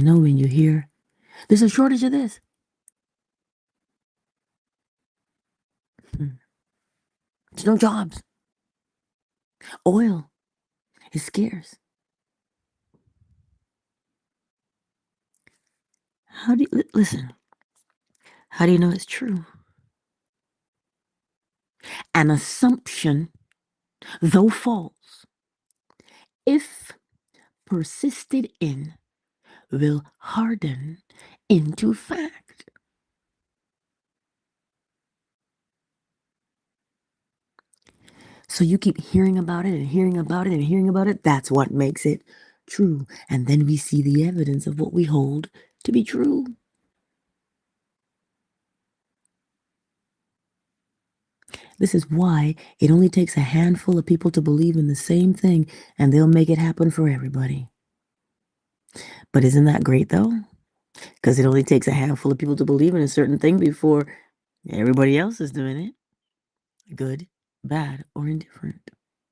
You know, when you hear, there's a shortage of this. There's no jobs. Oil is scarce. How do you, listen, how do you know it's true? An assumption, though false, if persisted in, will harden into fact. So you keep hearing about it and hearing about it and hearing about it. That's what makes it true. And then we see the evidence of what we hold to be true. This is why it only takes a handful of people to believe in the same thing, and they'll make it happen for everybody. But isn't that great, though? Because it only takes a handful of people to believe in a certain thing before everybody else is doing it. Good, bad, or indifferent.